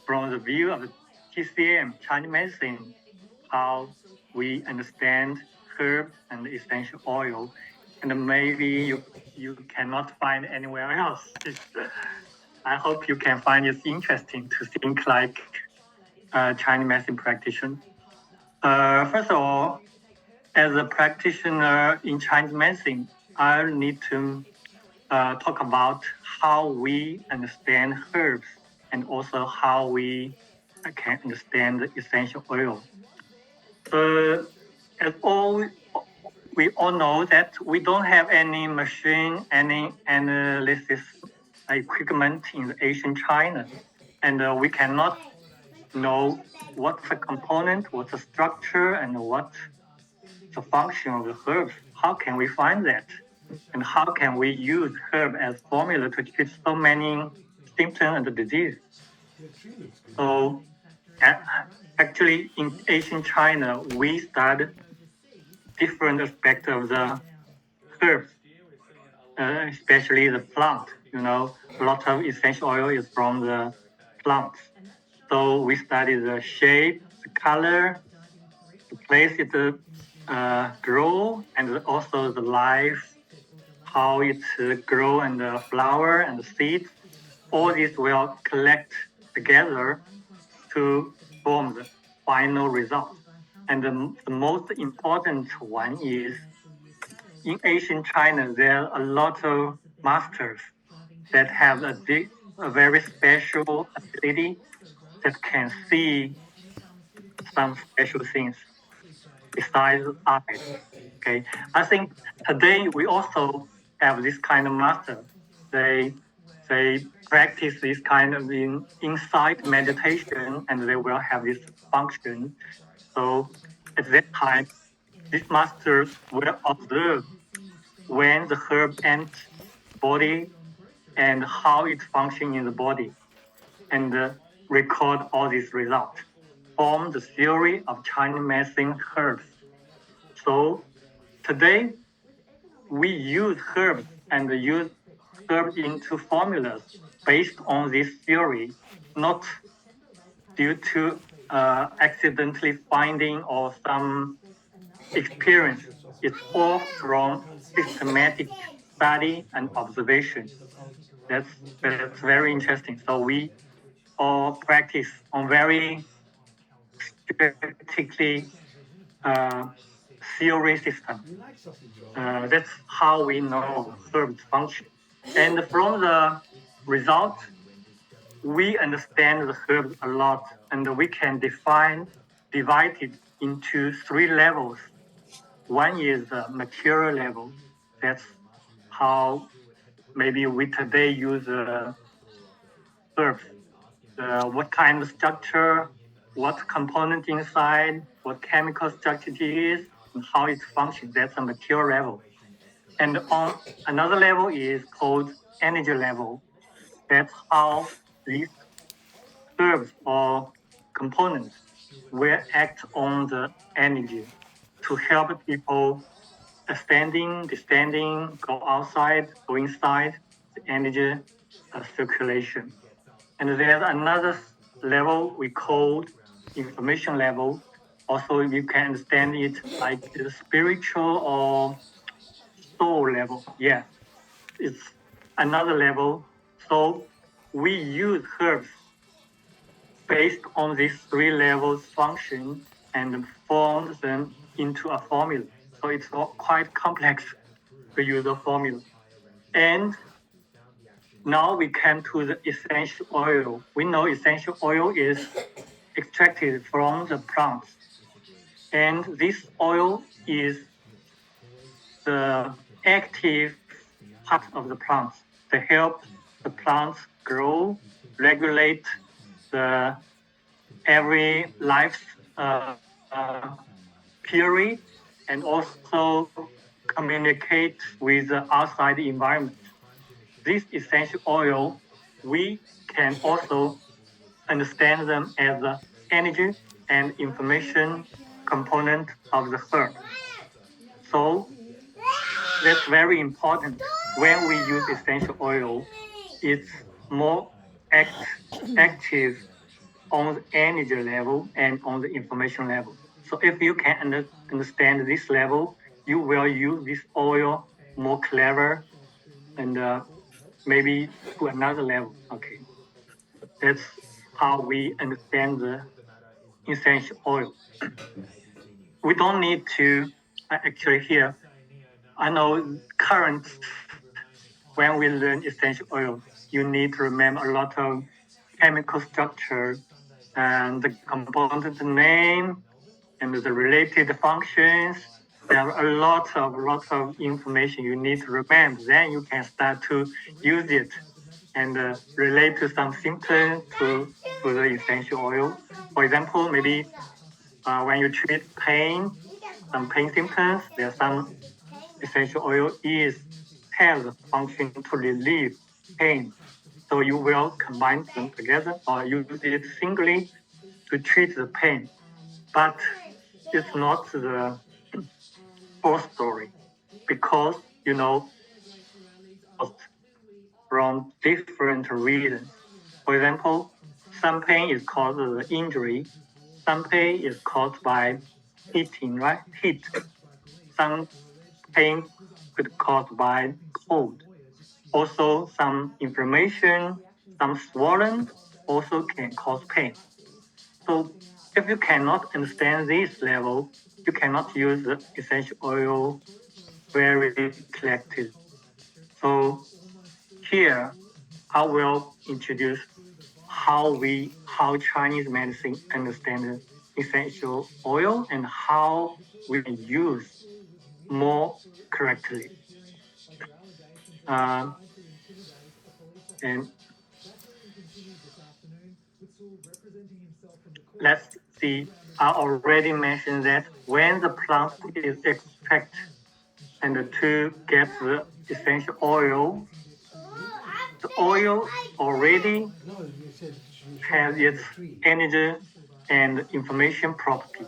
from the view of the TCM, Chinese medicine, how we understand herb and essential oil, and maybe you cannot find anywhere else. I hope you can find it interesting to think like a Chinese medicine practitioner. First of all, as a practitioner in Chinese medicine, I need to talk about how we understand herbs and also how we can understand the essential oil. As all we all know that we don't have any machine, any analysis equipment in the Asian China, and we cannot know what's the component, what's the structure, and what's the function of the herbs. How can we find that? And how can we use herb as formula to treat so many symptoms and disease? So actually in Asian China, we studied different aspects of the herbs, especially the plant. A lot of essential oil is from the plants. So we study the shape, the color, the place it grow, and also the life, how it grow and the flower and the seeds. All this will collect together to form the final result. And the most important one is in Asian China, there are a lot of masters that have a very special ability that can see some special things besides eyes. Okay, I think today we also have this kind of master. They practice this kind of insight meditation, and they will have this function. So at that time, these masters will observe when the herb enters body and how it functions in the body, and record all these results, form the theory of Chinese medicine herbs. So today, we use herbs and use herbs into formulas based on this theory, not due to accidentally finding or some experience. It's all from systematic study and observation. That's very interesting. So we all practice on very strategically theory system. That's how we know herbs function. And from the result, we understand the herbs a lot, and we can divide it into three levels. One is the material level. That's how maybe we today use herbs. What kind of structure, what component inside, what chemical structure it is, and how it functions. That's a material level. And on another level is called energy level. That's how these herbs or components will act on the energy to help people standing, descending, go outside, go inside, the energy circulation. And there's another level we call information level. Also, you can understand it like the spiritual or soul level. Yeah, it's another level. So we use herbs based on these three levels function and form them into a formula. So it's quite complex to use a formula. And now we come to the essential oil. We know essential oil is extracted from the plants. And this oil is the active part of the plants to help the plants grow, regulate the every life period, and also communicate with the outside environment. This essential oil, we can also understand them as the energy and information component of the herb. So that's very important. When we use essential oil, it's more active on the energy level and on the information level. So if you can understand this level, you will use this oil more clever and maybe to another level. Okay, that's how we understand the essential oil. We don't need to actually here. I know current when we learn essential oil, you need to remember a lot of chemical structure and the component name and the related functions. There are a lot of information you need to remember. Then you can start to use it and relate to some symptoms to the essential oil. For example, maybe when you treat pain, some pain symptoms, there are some essential oil has the function to relieve pain. So you will combine them together or use it singly to treat the pain. But it's not the whole story because, from different reasons. For example, some pain is caused by injury. Some pain is caused by heating, right? Heat. Some pain could caused by cold. Also, some inflammation, some swollen also can cause pain. So if you cannot understand this level, you cannot use the essential oil very collected. So here, I will introduce how Chinese medicine understand essential oil and how we use more correctly. And let's see, I already mentioned that when the plant is extracted and to get the essential oil, the oil already has its energy and information property.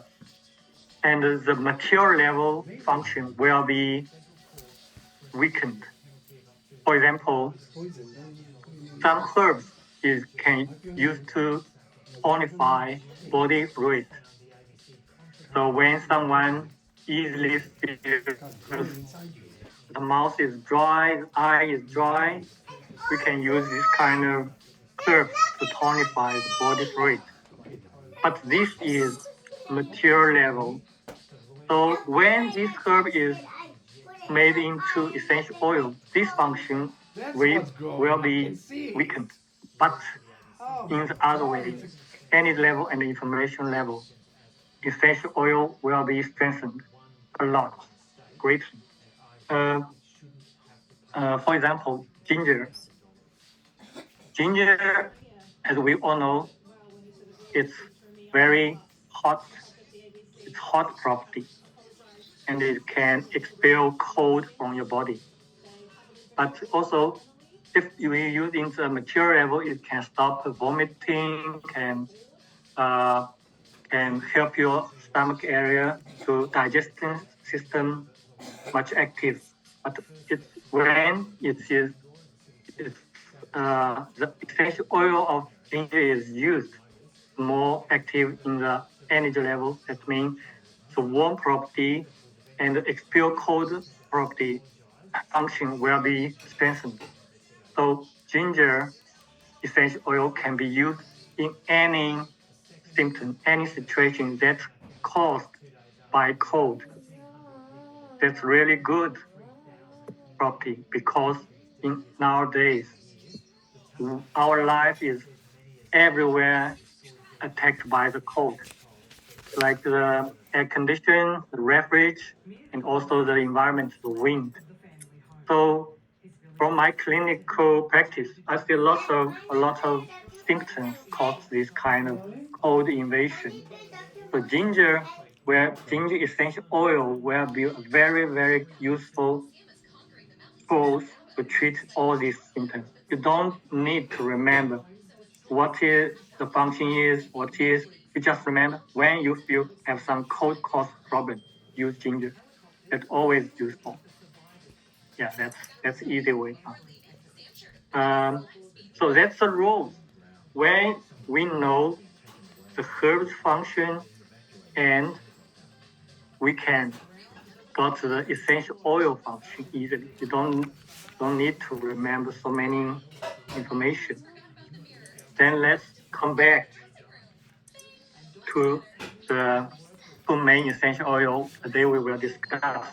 And the material level function will be weakened. For example, some herbs can use to tonify body fluid. So when someone easily feels the mouth is dry, the eye is dry, we can use this kind of herb to tonify the body fluid. But this is material level. So when this herb is made into essential oil, this function will be weakened. But in the other way, any level and information level, essential oil will be strengthened a lot, greatly. For example, ginger. Ginger, as we all know, it's very hot. It's hot property, and it can expel cold from your body. But also, if you use in the mature level, it can stop vomiting, can help your stomach area to digestion system much active. But when the essential oil of ginger is used more active in the energy level, that means the warm property and the expel cold property function will be strengthened. So ginger essential oil can be used in any symptom, any situation that's caused by cold. That's really good property because in nowadays our life is everywhere attacked by the cold, like the air condition, the refrigerator, and also the environment, the wind. So from my clinical practice, I see a lot of symptoms cause this kind of cold invasion. So ginger essential oil will be a very, very useful tool to treat all these symptoms. You don't need to remember what is the function is, what is. You just remember when you feel have some cold cause problem, use ginger. That's always useful. Yeah, that's easy way. So that's the rule. When we know the herb's function, and we can got the essential oil function easily. You don't need to remember so many information. Then let's come back to the two main essential oil today we will discuss.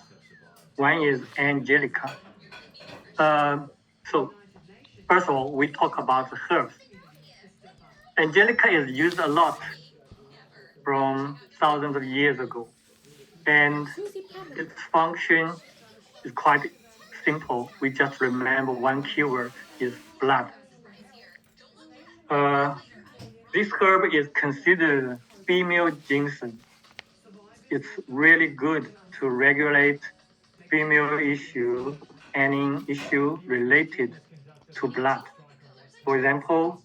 One is Angelica. So first of all, we talk about the herbs. Angelica is used a lot from thousands of years ago, and its function is quite simple. We just remember one keyword is blood. This herb is considered female ginseng. It's really good to regulate female issue, any issue related to blood. For example,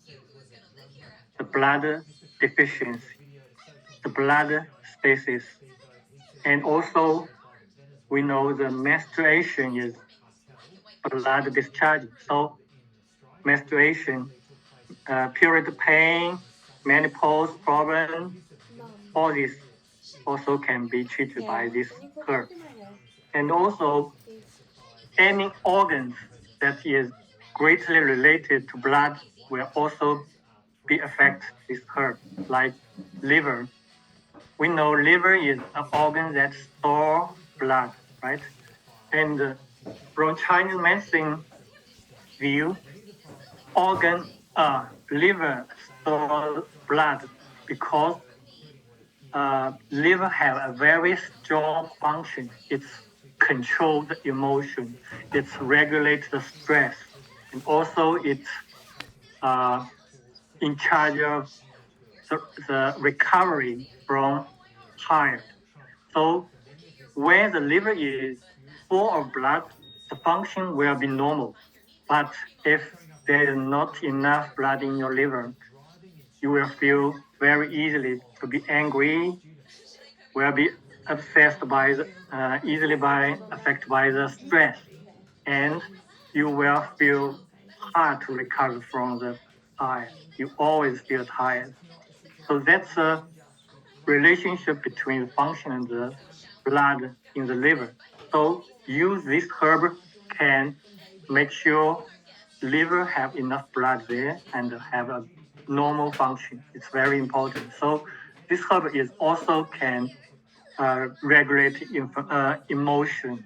the blood deficiency, the blood stasis, and also we know the menstruation is blood discharge. So menstruation, period pain, menopause problem, all these also can be treated by this herb. And also any organs that is greatly related to blood will also be affected this herb, like liver. We know liver is an organ that stores blood, right? And from Chinese medicine view, liver stores blood because liver have a very strong function. It's control the emotion, it's regulate the stress, and also it's in charge of the recovery from tired. So when the liver is full of blood, the function will be normal. But if there is not enough blood in your liver, you will feel very easily to be angry, will be obsessed by easily affected by the stress, and you will feel hard to recover from the tired. You always feel tired. So that's a relationship between the function and the blood in the liver. So use this herb can make sure liver have enough blood there and have a normal function. It's very important. So this herb is also can regulate emotion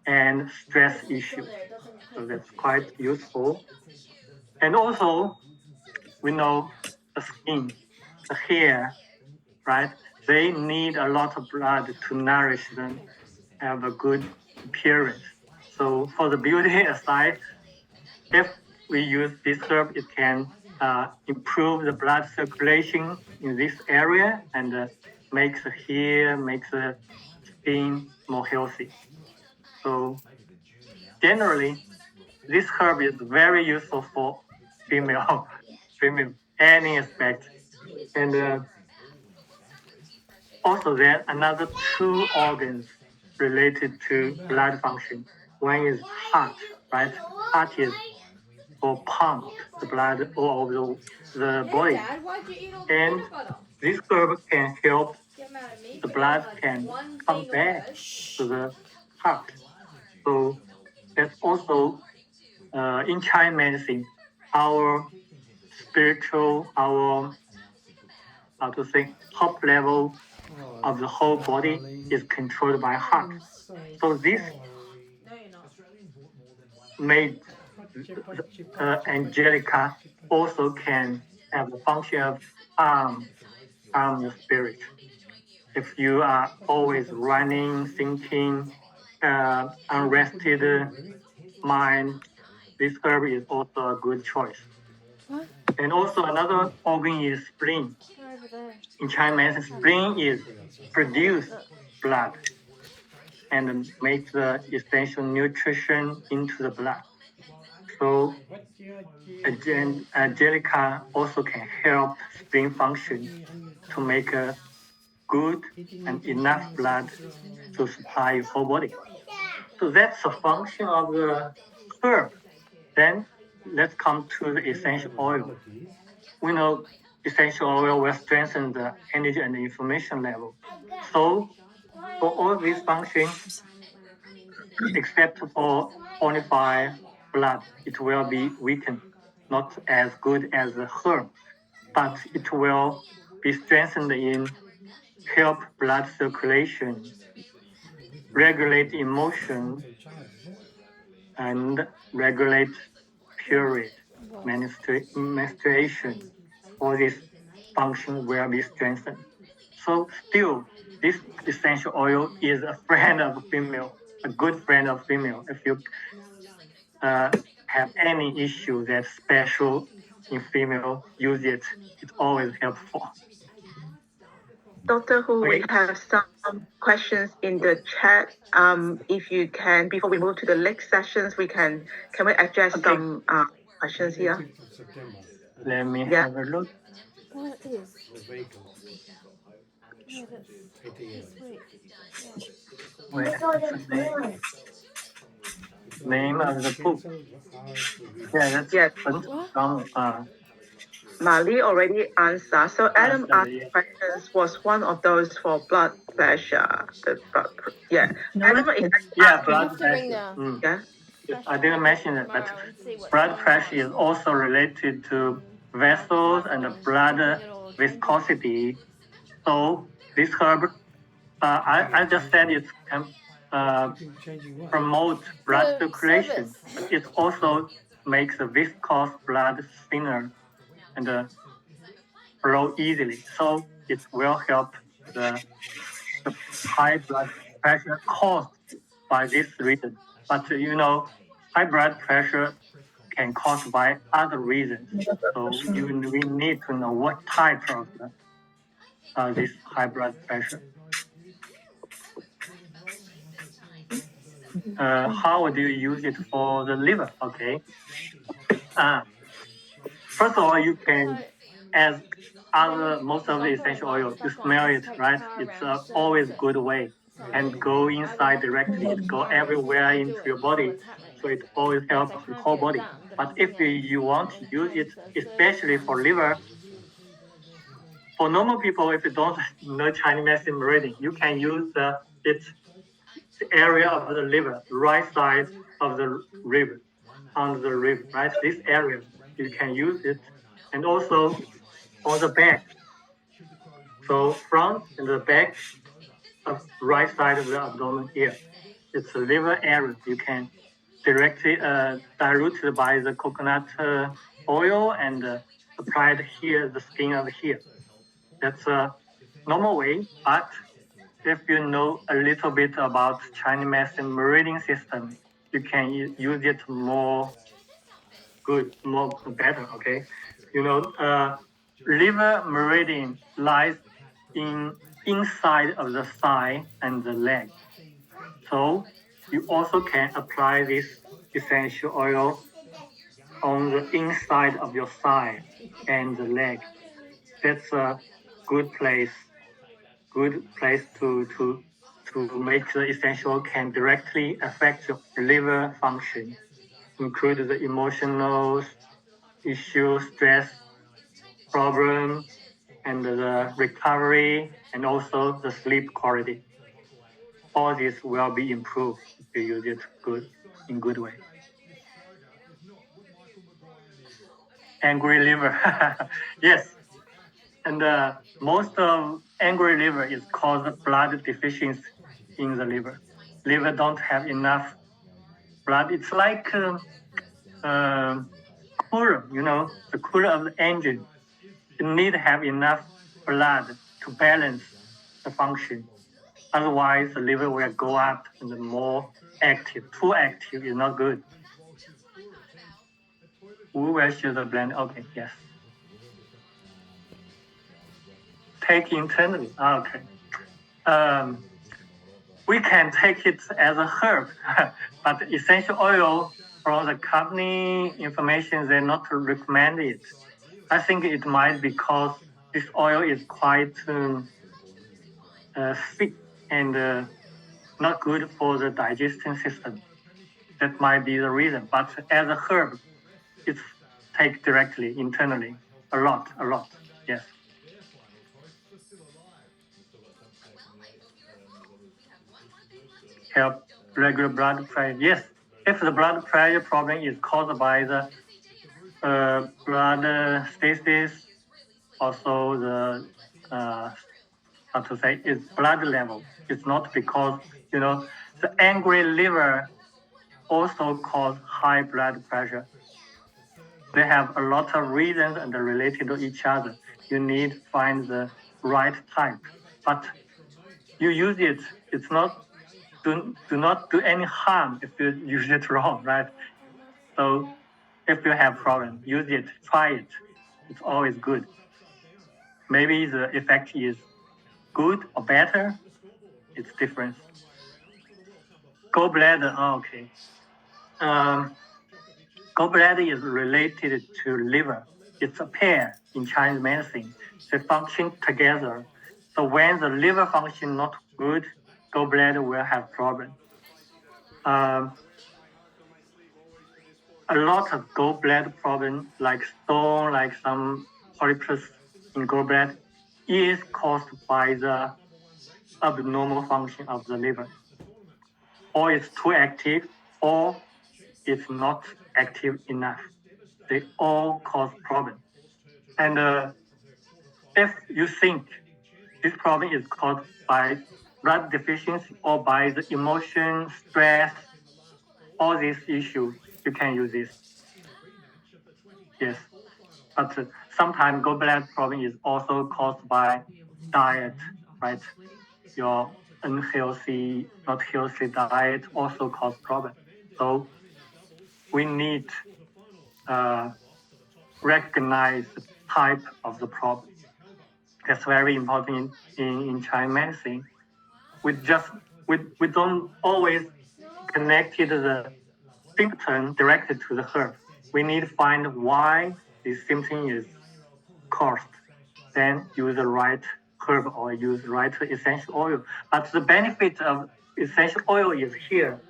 and stress issues. So that's quite useful. And also, we know the skin, the hair, right? They need a lot of blood to nourish them, have a good appearance. So for the beauty aside, if we use this herb, it can improve the blood circulation in this area and makes the hair, makes the skin more healthy. So generally, this herb is very useful for female, any aspect. And also there are another two organs related to blood function. One is heart, right? Heart is for pump the blood all over the body. And this herb can help the blood can come back to the heart. So that's also in Chinese medicine, our spiritual, our how to say top level of the whole body is controlled by heart. So this made Angelica also can have the function of calm the spirit. If you are always running, thinking, unrested mind, this herb is also a good choice. What? And also another organ is spleen. In Chinese medicine, spleen is produce blood and make the essential nutrition into the blood. So Angelica also can help spleen function to make a good and enough blood to supply your whole body. So that's the function of the herb. Then let's come to the essential oil. We know essential oil will strengthen the energy and the information level. So for all these functions, except for only blood, it will be weakened, not as good as the herb, but it will be strengthened in help blood circulation, regulate emotion, and regulate period, menstruation. All these functions will be strengthened. So still, this essential oil is a friend of female, a good friend of female. If you have any issue that's special in female, use it. It's always helpful. Dr. Hu, we have some questions in the chat. If you can, before we move to the next sessions, can we address some questions here? Let me have a look. What is? Yeah, that's Wait, what's the name of the book? Yeah, that's Mali already answered. So Adam asked questions, was one of those for blood pressure. Adam is blood pressure. Yeah. I didn't mention it, but blood pressure is also related to vessels and blood viscosity. So this herb, I just said it can promote blood circulation, but it also makes the viscous blood thinner and flow easily. So it will help the high blood pressure caused by this reason. But high blood pressure can caused by other reasons. So we need to know what type of this high blood pressure. How do you use it for the liver? Okay. First of all, you can, as most of the essential oil, you smell it, right? It's always good way. And go inside directly, it go everywhere into your body. So it always helps the whole body. But if you want to use it, especially for liver, for normal people, if you don't know Chinese medicine meridian, you can use the area of the liver, right side of the river, on the river, right? This area, you can use it. And also on the back. So front and the back of right side of the abdomen here. It's a liver area. You can directly dilute it by the coconut oil and apply it here, the skin of here. That's a normal way, but if you know a little bit about Chinese medicine meridian system, you can use it more better, okay? Liver meridian lies inside of the thigh and the leg. So you also can apply this essential oil on the inside of your thigh and the leg. That's a good place to make the essential oil can directly affect your liver function, include the emotional issue, stress problem, and the recovery, and also the sleep quality. All this will be improved if you use it in good way. Angry liver, yes. And most of angry liver is caused blood deficiency in the liver. Liver don't have enough blood. It's like cooler, the cooler of the engine. You need to have enough blood to balance the function. Otherwise, the liver will go up and more active. Too active is not good. We will choose the blend. Okay, yes. Take internally. Okay. We can take it as a herb, but essential oil from the company information, they not recommend it. I think it might because this oil is quite thick and not good for the digestion system. That might be the reason. But as a herb, it's take directly internally a lot. Yes. Help regular blood pressure. Yes. If the blood pressure problem is caused by the blood stasis, also the how to say, is blood level. It's not because, the angry liver also cause high blood pressure. They have a lot of reasons and they're related to each other. You need to find the right type. But you use it, it's not, do not do any harm if you use it wrong, right? So if you have problem, use it, try it. It's always good. Maybe the effect is good or better. It's different. Gallbladder, okay. Gallbladder is related to liver. It's a pair in Chinese medicine. They function together. So when the liver function not good, gallbladder will have problem. A lot of gallbladder problem, like stone, like some polyps in gallbladder, is caused by the abnormal function of the liver. Or it's too active, or it's not active enough. They all cause problem. And if you think this problem is caused by blood deficiency or by the emotion, stress, all these issues, you can use this. Yes. But sometimes gallbladder problem is also caused by diet, right? Your unhealthy, not healthy diet also cause problem. So we need recognize the type of the problem. That's very important in Chinese medicine. We don't always connect the symptom directly to the herb. We need to find why this symptom is caused. Then use the right herb or use the right essential oil. But the benefit of essential oil is here.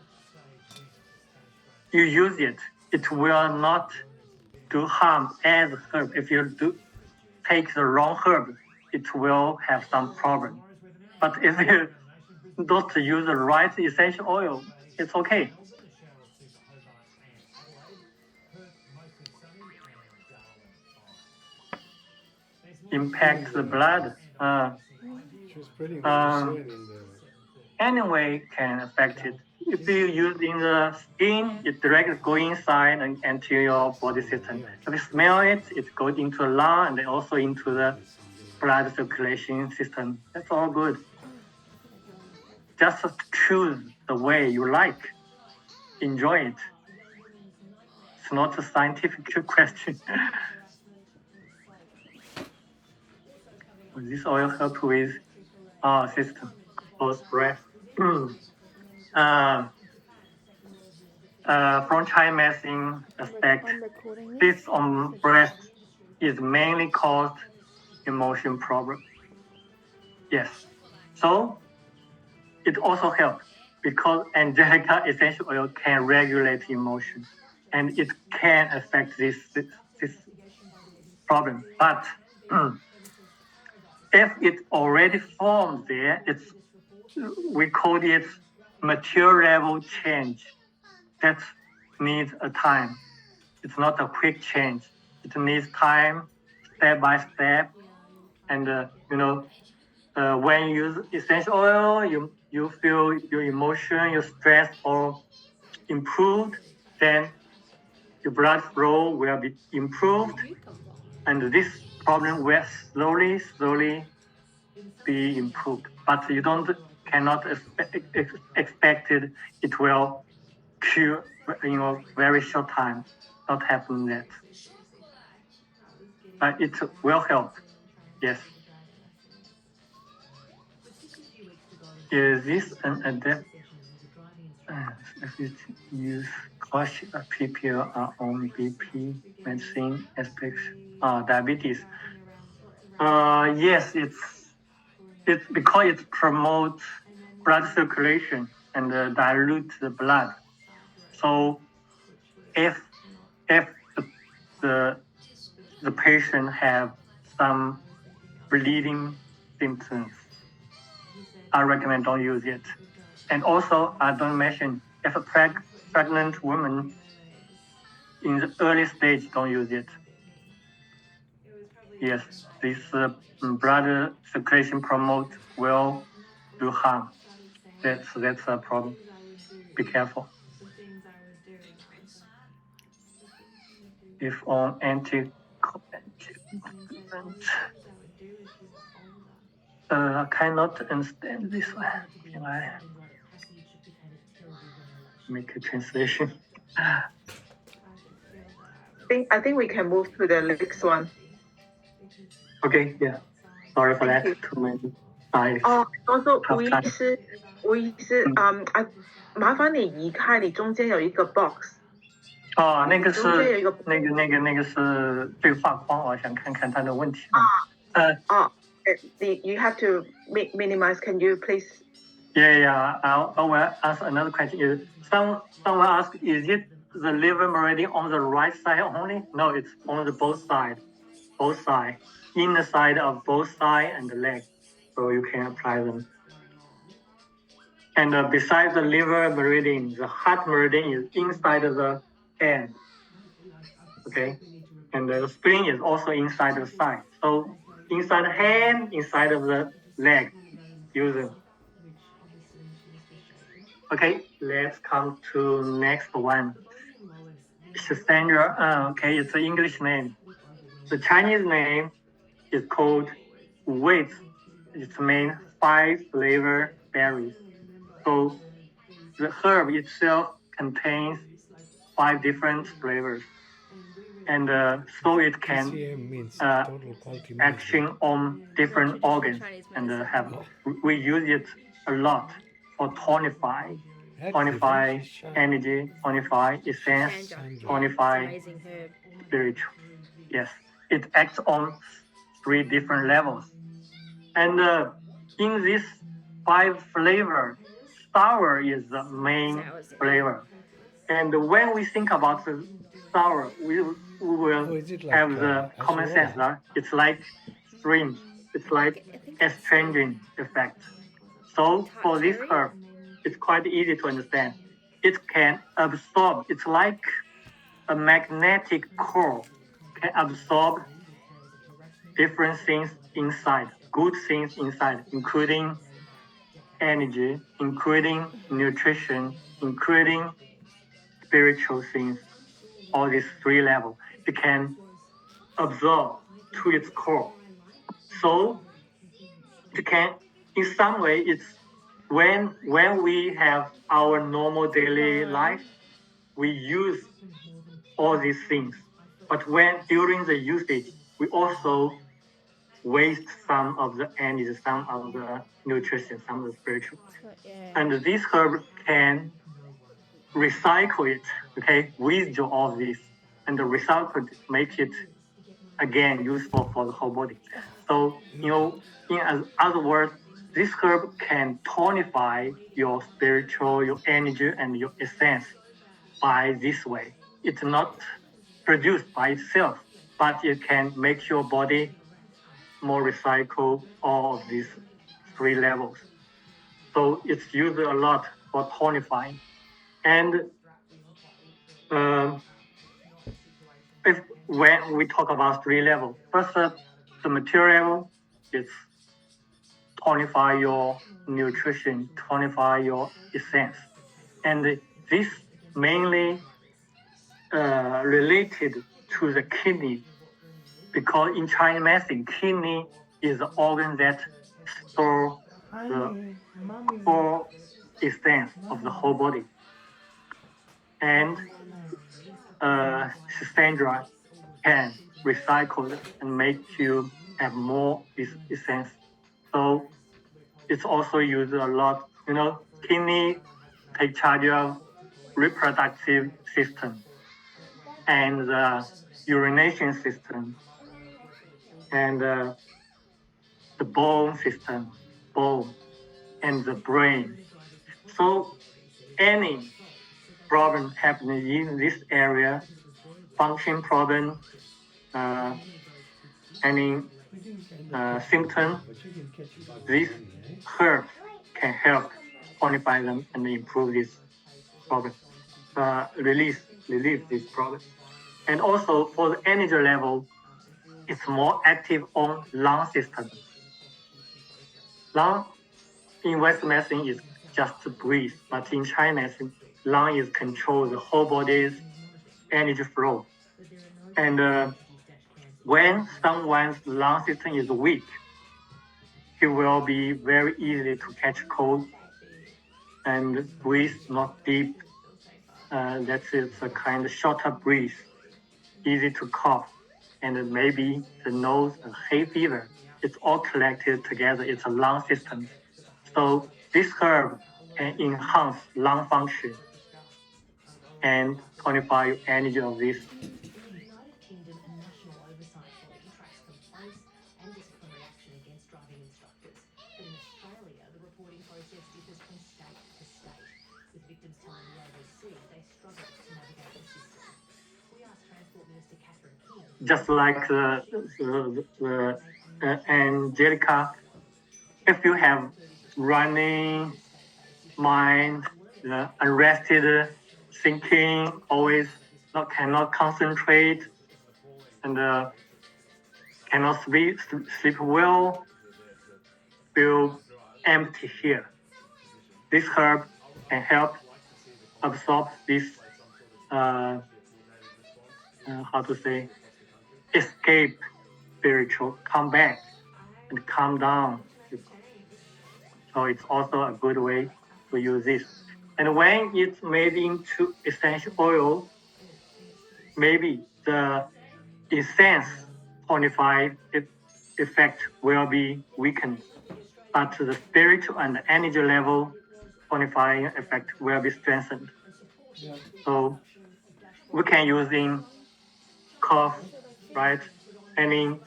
You use it, it will not do harm as herb. If you take the wrong herb, it will have some problem. But if you don't use the right essential oil, it's okay. Impact the blood. Anyway can affect it. If you use in the skin, it directly go inside and into your body system. If you smell it, it goes into the lung and then also into the blood circulation system. That's all good. Just choose the way you like. Enjoy it. It's not a scientific question. This oil help with our system, both breath. From Chinese medicine aspect, this on breast is mainly caused emotion problem. Yes. So it also helps because Angelica essential oil can regulate emotion and it can affect this problem. But if it already formed there, we call it mature level change. That needs a time. It's not a quick change. It needs time, step by step. And when you use essential oil, you feel your emotion, your stress all improved, then your blood flow will be improved, and this problem will slowly be improved. But you cannot expect it will cure very short time. Not happen that. But it will help. Yes. Is this an adapt? If you use caution PPL on BP medicine aspects, diabetes. Yes, it's because it promotes blood circulation and dilute the blood. So if the patient have some bleeding symptoms, I recommend don't use it. And also, I don't mention if a pregnant woman in the early stage, don't use it. Yes, this blood circulation promote will do harm. That's a problem. Be careful. If on anticoagulant, I cannot understand this one. Can I make a translation? I think we can move to the next one. Okay, yeah. Sorry for Thank that. you. Too many slides. Also, 吴医师，麻烦你移开，你中间有一个 box。那个是对话框，我想看看他的问题。You have to minimize. Can you please? Yeah. I will ask another question. Is someone asked, is it the liver meridian on the right side only? No, it's on the both sides. In the side of both side and the leg, so you can apply them. And besides the liver meridian, the heart meridian is inside of the hand. Okay, and the spleen is also inside the side. So inside the hand, inside of the leg, use them. Okay, let's come to next one. Schisandra. Okay, it's an English name. The Chinese name is called Wait. It means 5 flavor berries. So the herb itself contains 5 different flavors, and so it can action on different organs, and we use it a lot for tonify energy, tonify essence, tonify spiritual. Yes, it acts on 3 different levels, and in this 5 flavor, sour is the main flavor. And when we think about the sour, we will have the common sense that it's like stream, it's like astringent effect. So for this herb, it's quite easy to understand. It can absorb, it's like a magnetic core, can absorb different things inside, good things inside, including energy, including nutrition, including spiritual things, all these 3 levels. It can absorb to its core. So it can, in some way, it's when we have our normal daily life, we use all these things. But when during the usage, we also waste some of the energy, some of the nutrition, some of the spiritual. And this herb can recycle it, okay, with all of this, and recycle it, make it again useful for the whole body. So, in other words, this herb can tonify your spiritual, your energy, and your essence by this way. It's not produced by itself, but it can make your body more recycle all of these 3 levels. So it's used a lot for tonifying. And when we talk about 3 levels, first, the material is tonify your nutrition, tonify your essence. And this mainly related to the kidney, because in Chinese medicine, kidney is the organ that stores the whole essence of the whole body. And Schisandra can recycle it and make you have more essence. So it's also used a lot. Kidney take charge of reproductive system and the urination system and the bone system, and the brain. So any problem happening in this area, function problem, any symptom, this herb can help quantify them and improve this problem, relieve this problem. And also for the energy level, it's more active on lung system. Lung in Western medicine is just to breathe, but in Chinese medicine, lung is control the whole body's energy flow. And when someone's lung system is weak, he will be very easy to catch cold and breathe not deep. That's a kind of shorter breath, easy to cough, and maybe the nose and hay fever. It's all collected together. It's a lung system. So this herb can enhance lung function and quantify energy of this. Just like Angelica, if you have running mind, unrested thinking, always cannot concentrate, and cannot sleep well, feel empty here. This herb can help absorb this, escape spiritual, come back and calm down. So it's also a good way to use this. And when it's made into essential oil, maybe the essence tonified effect will be weakened, but the spiritual and energy level tonifying effect will be strengthened. So we can use in cough, right? Any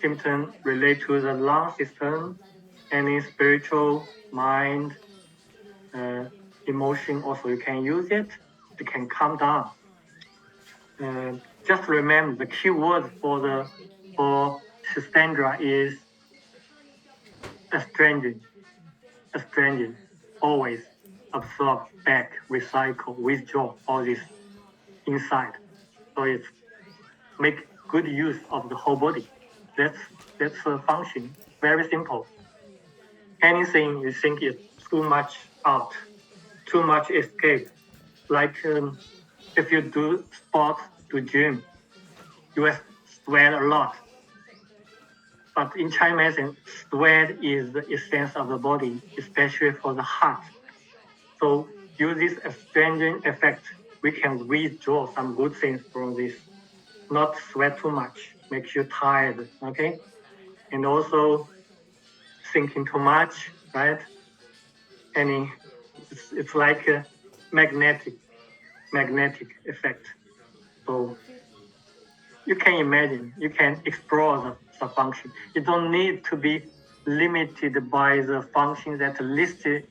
symptom related to the lung system, any spiritual, mind, emotion, also you can use it. It can calm down. Just remember the key word for Schisandra is astringent. Astringent, always absorb, back, recycle, withdraw all this inside. So it's make good use of the whole body. That's a function. Very simple. Anything you think is too much out, too much escape, like if you do sports, do gym, you will sweat a lot. But in Chinese medicine, sweat is the essence of the body, especially for the heart. So use this astringent effect, we can withdraw some good things from this. Not sweat too much, makes you tired, okay? And also thinking too much, right? It's like a magnetic effect. So you can imagine, you can explore the function. You don't need to be limited by the function that listed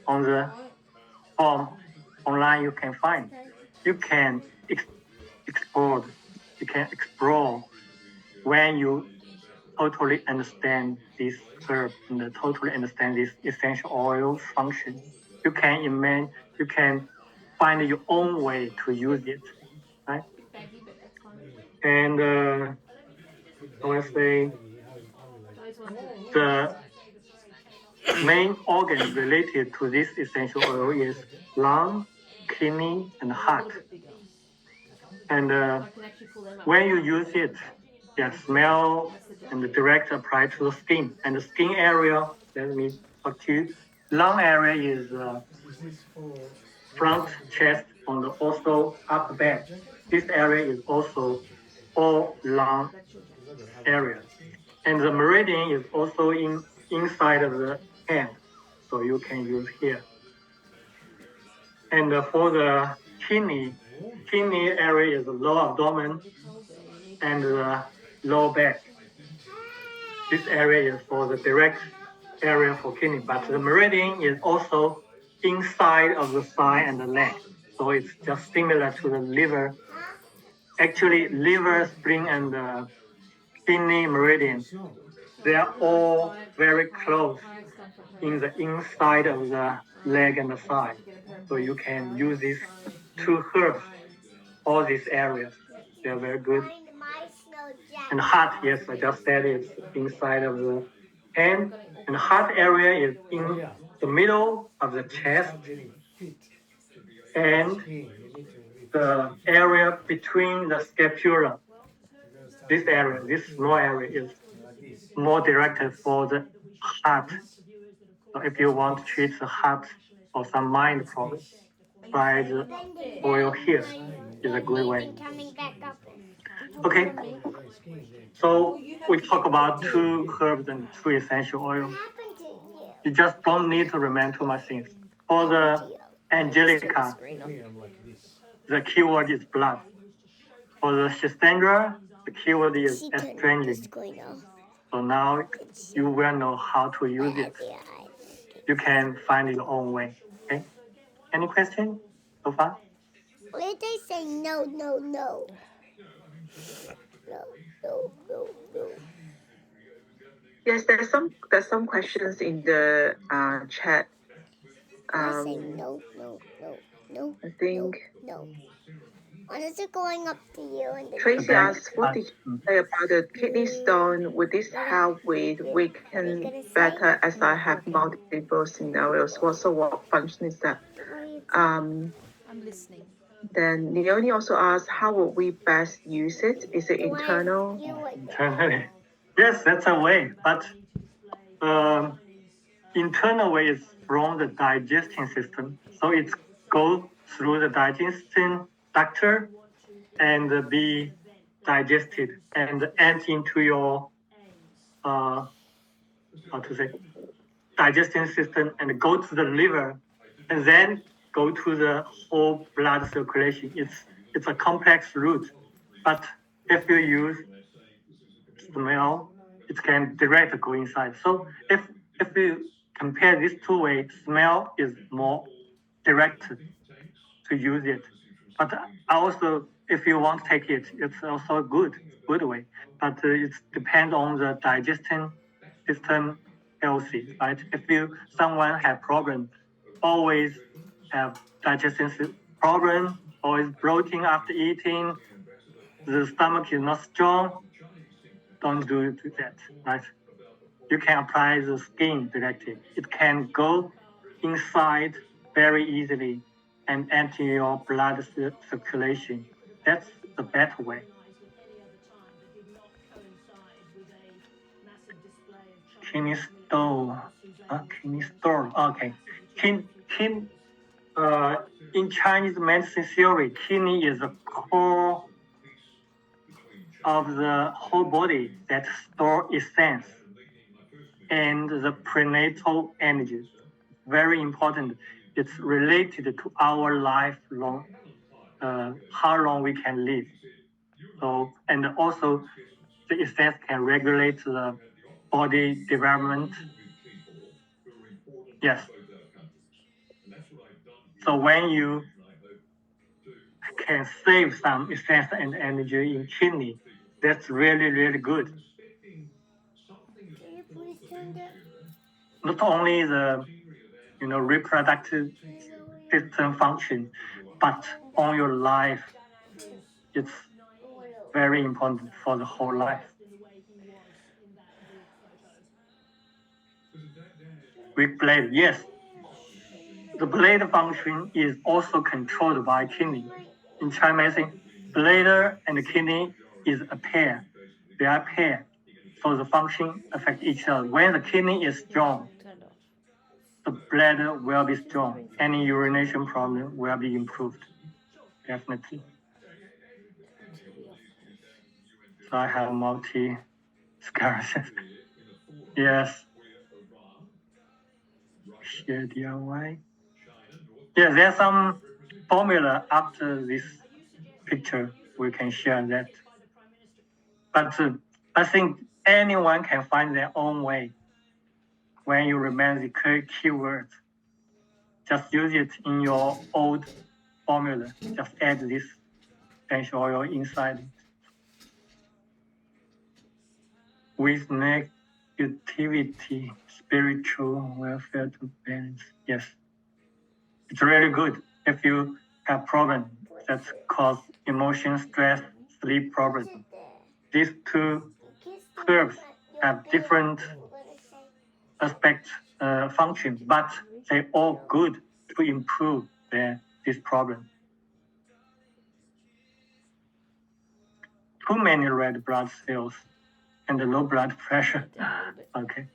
on the form online you can find. You can explore when you totally understand this herb and totally understand this essential oil function. You can find your own way to use it, right? And I want to say the main organ related to this essential oil is lung, kidney, and heart. And when you use it, smell and direct apply to the skin. And the skin area, let me talk to you. Lung area is front chest and also upper back. This area is also all lung area. And the meridian is also inside of the hand, so you can use here. And for the kidney area is the lower abdomen and the lower back. This area is for the direct area for kidney, but the meridian is also inside of the thigh and the leg. So it's just similar to the liver. Actually, liver, spleen, and kidney meridian. They are all very close in the inside of the leg and the thigh. So you can use these two herbs, all these areas. They're very good. And heart, yes, I just said it's inside of the hand. And the heart area is in the middle of the chest. And the area between the scapula, this area, this small area is more directed for the heart. So if you want to treat the heart or some mind problem, try the oil here is a good way. Okay, so we talk about two herbs and two essential oils. You just don't need to remember too much things. For the Angelica, the keyword is blood. For the Schisandra, the keyword is astringent. So now you will know how to use it. You can find your own way. Okay? Any question so far? Where they say no, no, no. No, no, no, no. Yes, there's some questions in the chat. I say no, no, no, no. I think no. When is it going up to you? And Tracy asked, what did you say about the kidney stone? Would this help with weaken better as I have multiple scenarios? What function is that? I'm listening. Then Leonie also asked, how would we best use it? Is it internal? Internally. Yes, that's a way. But internal way is from the digestion system. So it goes through the digestion ductor and be digested and enter into your digestion system and go to the liver and then go to the whole blood circulation. It's a complex route, but if you use smell, it can directly go inside. So if you compare these two ways, smell is more direct to use it. But also, if you want to take it, it's also a good way. But it depends on the digestion system healthy, right? If someone have problem, always have digestion problem, always bloating after eating, the stomach is not strong, don't do that, right? You can apply the skin directly. It can go inside very easily and enter your blood circulation. That's the better way. Kidney stone. Kidney stone. Okay. In Chinese medicine theory, kidney is the core of the whole body that store essence and the prenatal energy. Very important. It's related to our lifelong, how long we can live. So, and also the essence can regulate the body development. Yes. So when you can save some essence and energy in kidney, that's really, really good. Not only the reproductive system function, but on your life, it's very important for the whole life. With blade, yes. The blade function is also controlled by kidney. In Chinese medicine, bladder and kidney is a pair. They are a pair. So the function affect each other. When the kidney is strong, the bladder will be strong. Any urination problem will be improved. Definitely. So I have multi-sclerosis. Yes. Share DIY. Yeah, there's some formula after this picture. We can share that. But I think anyone can find their own way. When you remember the keywords, just use it in your old formula. Just add this essential oil inside it. with negativity, spiritual welfare to balance. Yes, it's really good if you have problems that cause emotion, stress, sleep problems. These two curves have different aspects, function, but they all good to improve this problem. Too many red blood cells and low blood pressure. Okay.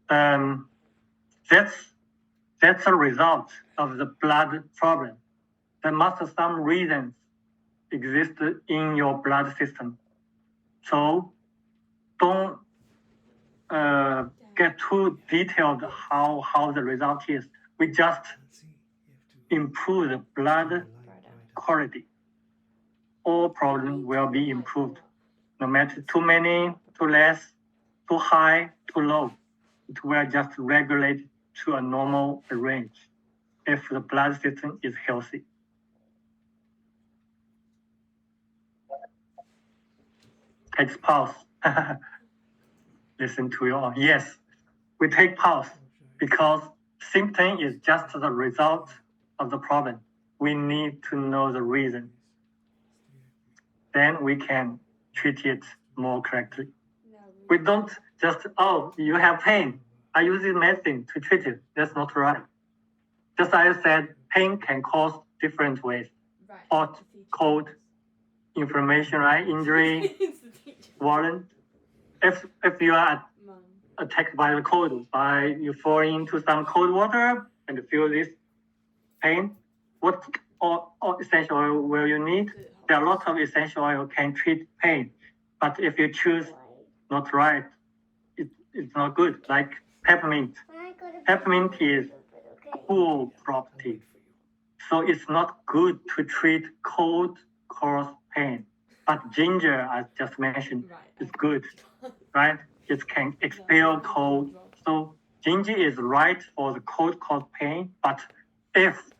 That's a result of the blood problem. There must some reasons exist in your blood system. So don't get too detailed how the result is. We just improve the blood quality. All problems will be improved. No matter too many, too less, too high, too low. It will just regulate to a normal range if the blood system is healthy. Take pause. Listen to your yes. We take pause because symptom is just the result of the problem. We need to know the reason. Then we can treat it more correctly. We don't just, you have pain. I use this medicine to treat it. That's not right. Just as I said, pain can cause different ways. Hot, cold, inflammation, right? Injury, swollen. If you are attacked by the cold, you fall into some cold water and feel this pain, what essential oil will you need? There are lots of essential oil can treat pain, but if you choose not right, it's not good. Like peppermint. Peppermint is cool property, so it's not good to treat cold cause pain. But ginger, as just mentioned, is good, right? It can expel cold. So ginger is right for the cold cause pain, but if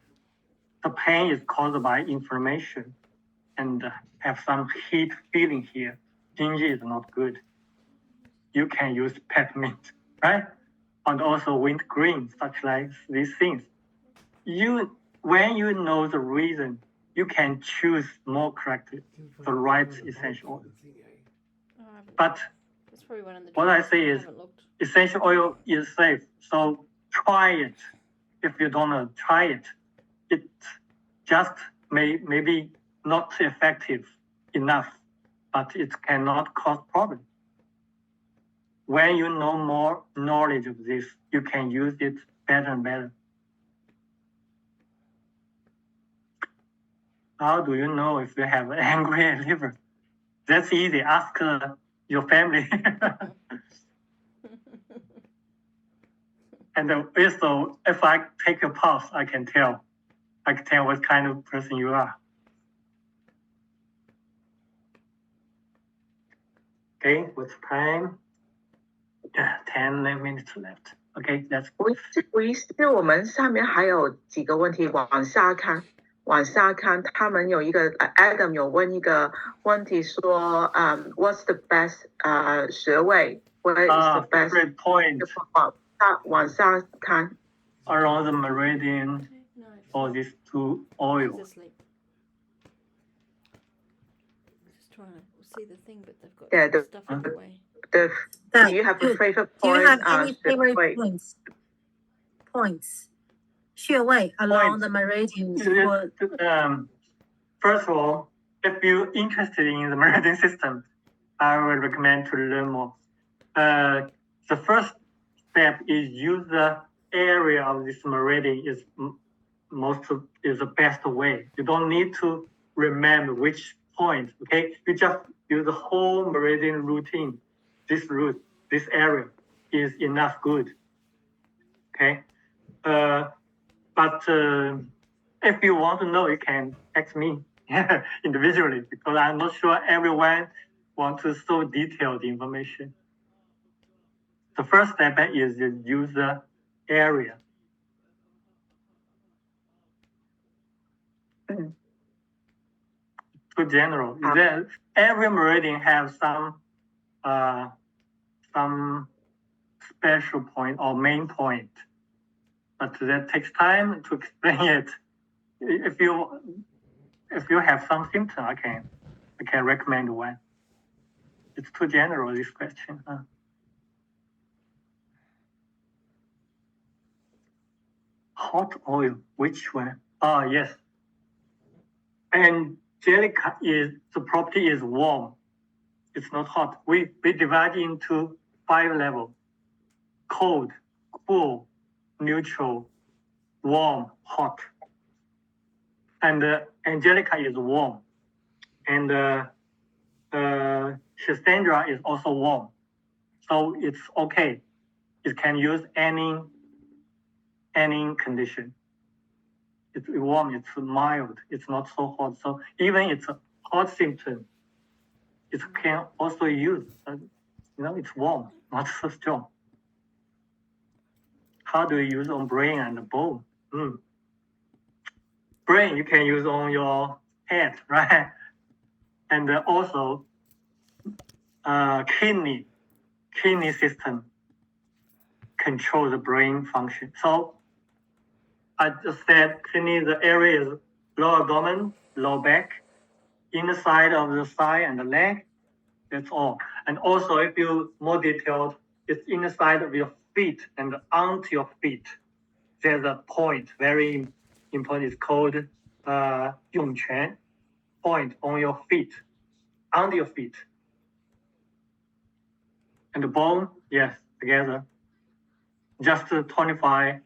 the pain is caused by inflammation and have some heat feeling here, ginger is not good. You can use peppermint, right? And also wintergreen, such like these things. When you know the reason, you can choose more correctly the right essential oil. But what I say is essential oil is safe, so try it. If you don't know, try it. It just maybe not effective enough, but it cannot cause problem. When you know more knowledge of this, you can use it better and better. How do you know if you have angry liver? That's easy. Ask your family. And also, if I take a pulse, I can tell what kind of person you are. Okay, what's time? 10 minutes left. Okay, that's good. 吴医师，我们上面还有几个问题，往下看。他们有一个 Adam 有问一个问题说，What's the best 穴位？Where is the best great point. 往下看 Around the meridian for these two oils. Just trying to see the thing, but they've got Yeah, stuff in the way. Do you have a favorite point? Do you have any favorite points? 穴位 along the meridian. First of all, if you're interested in the meridian system, I would recommend to learn more. The first step is use the area of this meridian is the best way. You don't need to remember which point. Okay, you just use the whole meridian routine. This route, this area is enough good. Okay, but if you want to know, you can text me individually because I'm not sure everyone wants to so detailed information. The first step is the user area. Too general. Then every meridian has some some special point or main point, but that takes time to explain it. If you have some symptom, I can recommend one. It's too general, this question. Hot oil, which one? Yes. Angelica the property is warm. It's not hot. We divide into 5 levels: cold, cool, neutral, warm, hot. And Angelica is warm. And Schisandra is also warm. So it's okay. It can use any condition. It's warm, it's mild, it's not so hot. So even it's a hot symptom, it can also use, it's warm, not so strong. How do you use on brain and bone? Brain you can use on your head, right? And also kidney system control the brain function. So I just said kidney, the area is lower abdomen, lower back, inner side of the thigh and the leg. That's all. And also, if you more detailed, it's inner side of your feet and onto your feet. There's a point, very important. It's called 涌泉 point on your feet, under your feet. And the bone, yes, together. Just to tonify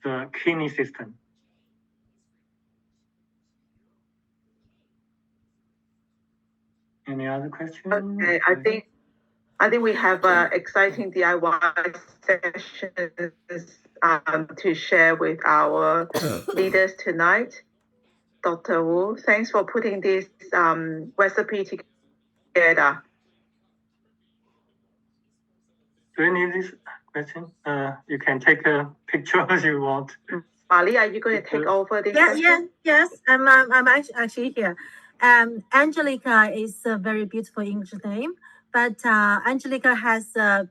the kidney system. Any other questions? Okay, I think we have exciting DIY sessions to share with our leaders tonight. Dr. Wu, thanks for putting this recipe together. Do you need this question? You can take a picture if you want. Mali, are you going to take over this? Yes. I'm actually here. Angelica is a very beautiful English name, but Angelica has a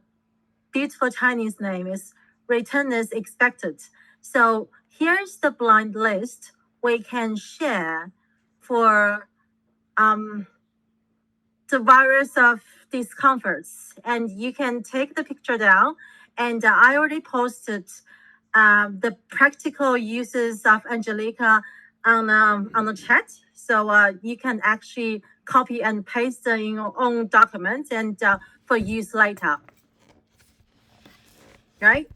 beautiful Chinese name. It's return as expected. So here's the blind list we can share for the virus of discomforts, and you can take the picture down. And I already posted the practical uses of Angelica on the chat, so you can actually copy and paste in your own documents and for use later. Right?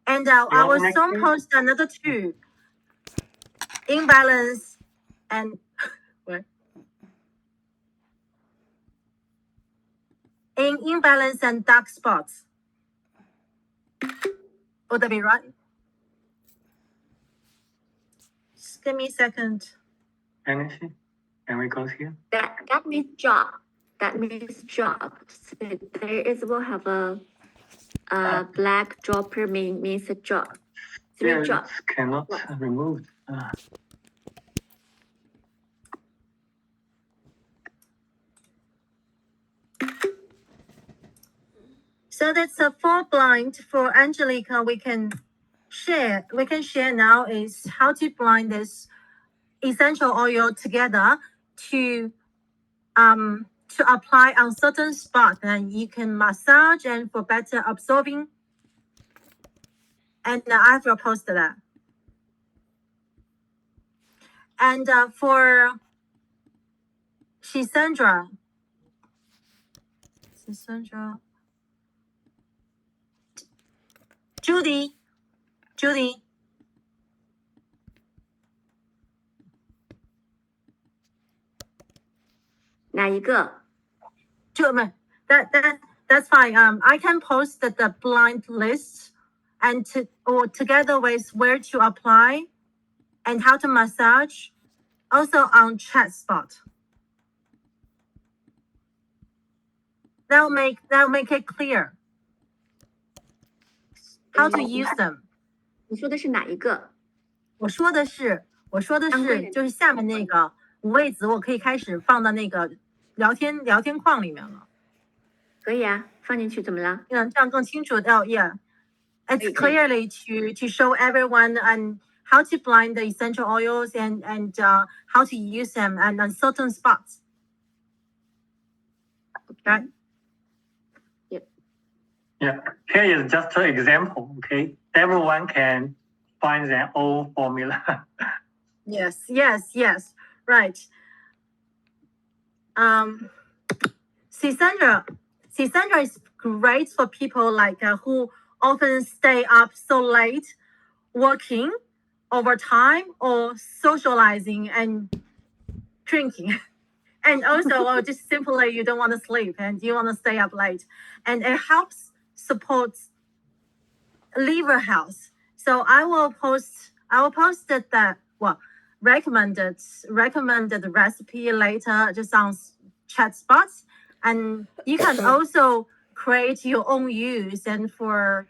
And I will soon post another 2. Imbalance and what? In imbalance and dark spots. Would that be right? Just give me a second. Anything? Can we go here? That means job. That means job. So there will have a black dropper means a job. 3 jobs. Cannot remove. So that's a 4 blind for Angelica. We can share now is how to blind this essential oil together to apply on certain spot, and you can massage and for better absorbing. And I will post that. And for Schisandra, Judy. 哪一个？ That's fine. I can post the blind list and together with where to apply and how to massage, also on chat spot. That'll make it clear how to use them. 你说的是哪一个？我说的是就是下面那个位置，我可以开始放到那个聊天框里面了。可以啊，放进去怎么了？这样更清楚。Yeah, it's clearly to show everyone and how to blend the essential oils and how to use them and on certain spots. Right? Yeah, here is just an example. Okay, everyone can find their own formula. Yes. Right. Schisandra is great for people like who often stay up so late working overtime or socializing and drinking. And also, just simply you don't want to sleep and you want to stay up late. And it helps support liver health. So I will post that recommended recipe later just on chat spots. And you can also create your own use and for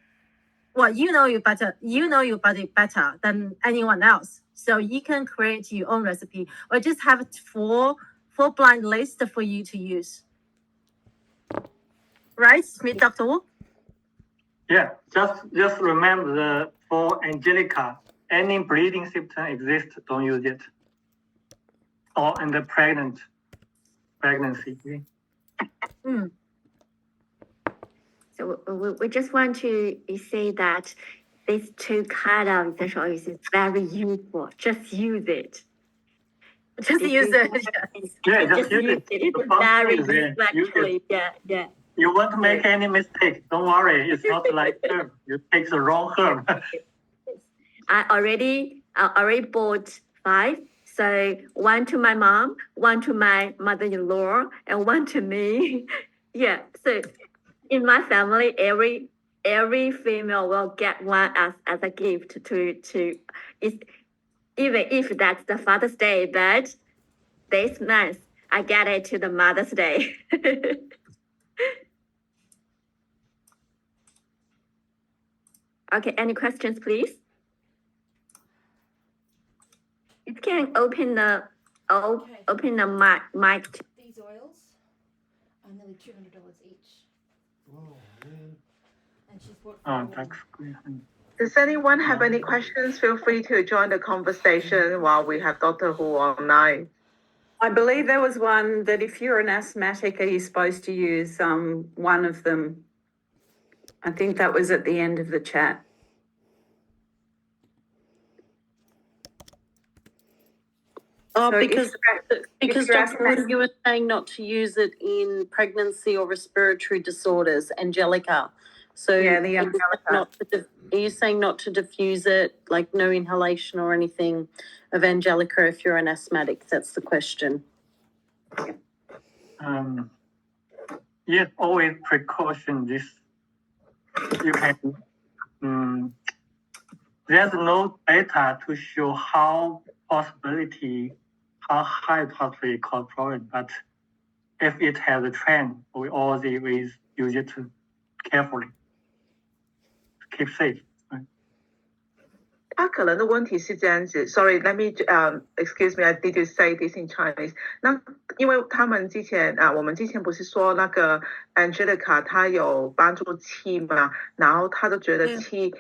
you know your body better than anyone else. So you can create your own recipe or just have four blind list for you to use. Right, Dr. Wu? Yeah, just remember for Angelica, any bleeding symptom exists, don't use it. Or in the pregnancy. Okay? So we just want to say that these two kind of essential oils is very useful. Just use it. Just use it. Yeah, Just use it. It's very useful actually. Yeah. You won't make any mistake. Don't worry. It's not like herb. You take the wrong herb. I already bought 5. So 1 to my mom, 1 to my mother-in-law, and 1 to me. Yeah. So in my family, every female will get one as a gift to even if that's the Father's Day, but this month I get it to the Mother's Day. Okay, any questions, please? You can open the mic. These oils are nearly $200 each. Oh, man. And she's bought That's great. Does anyone have any questions? Feel free to join the conversation while we have Dr. Hu online. I believe there was one that if you're an asthmatic, are you supposed to use one of them? I think that was at the end of the chat. Oh, So because you're Dr. Wu, you were saying not to use it in pregnancy or respiratory disorders, Angelica. So Yeah, the Angelica. Are you saying not to diffuse it, like no inhalation or anything of Angelica if you're an asthmatic? That's the question. Yes, always precaution this. You can. There's no data to show how high possibility cause problem, but if it has a trend, we always use it carefully to keep safe. 他可能的问题是这样子 ，Sorry, let me excuse me, I did you say this in Chinese？ 那因为他们之前我们之前不是说那个 Angelica 她有帮助气嘛，然后他都觉得气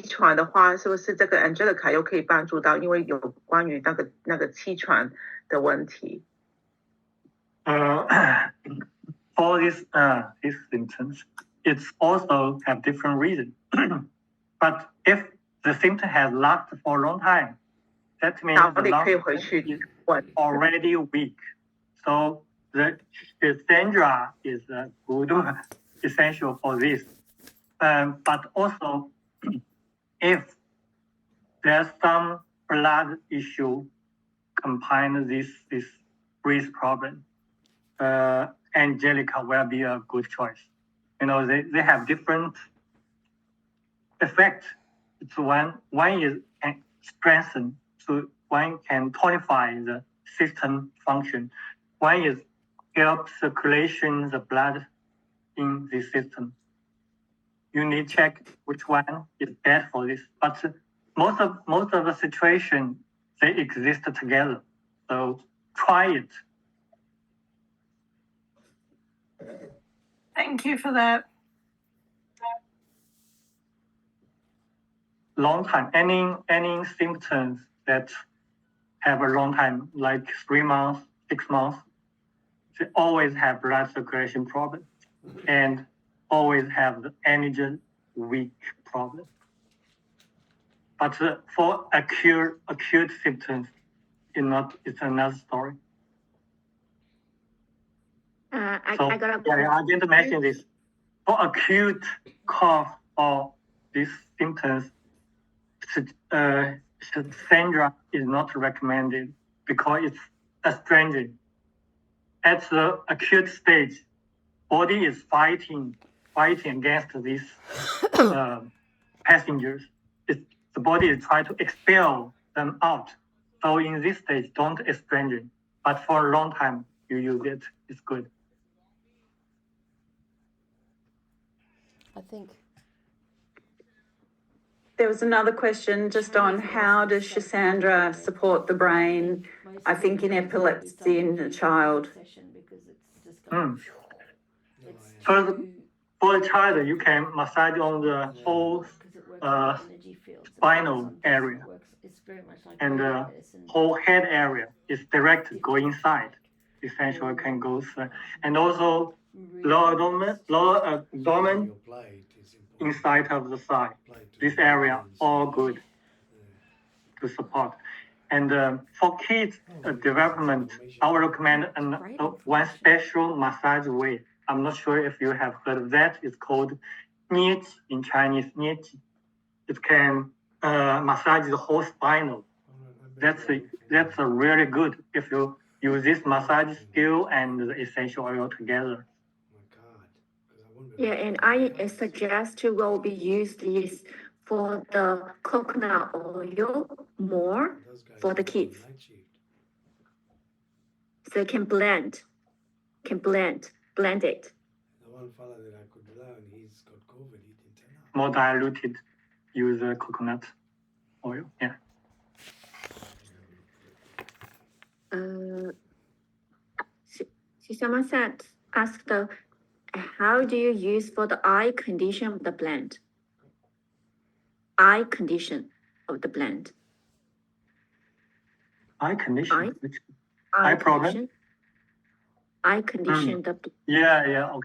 喘的话，是不是这个 Angelica 又可以帮助到？因为有关于那个气喘的问题。For these symptoms, it's also have different reasons. But if the symptom has lasted for a long time, that means the lung is already weak. So the Schisandra is a good essential for this. But also, if there's some blood issue combined this breath problem, Angelica will be a good choice. You know, they have different effects. It's one is strengthen, so one can tonify the system function. One is help circulation the blood in the system. You need to check which one is best for this. But most of the situation they exist together. So try it. Thank you for that. Long time, any symptoms that have a long time, like 3 months, 6 months, they always have blood circulation problem and always have the energy weak problem. But for acute symptoms, it's another story. I So, got a I didn't mention this. For acute cough or these symptoms, Schisandra is not recommended because it's astringent. At the acute stage, body is fighting against these passengers. The body is trying to expel them out. So in this stage, don't astringent. But for a long time, you use it. It's good. I think There was another question just on how does Schisandra support the brain, I think in epilepsy in a child. For the child, you can massage on the whole spinal area, and the whole head area is direct go inside. Essentially, can go through. And also lower abdomen inside of the thigh. This area all good to support. And for kids development, I would recommend one special massage way. I'm not sure if you have heard of that. It's called Nichi in Chinese. Nichi. It can massage the whole spinal. That's a really good if you use this massage skill and the essential oil together. Yeah, and I suggest you will be used this for the coconut oil more for the kids. So you can blend it. The one fella that I could rely on, he's got COVID, he didn't turn up. More diluted, use coconut oil. Yeah. Someone asked, how do you use for the eye condition of the blend? Eye condition of the blend. Eye condition. Eye problem. condition. Eye condition. Yeah. Okay.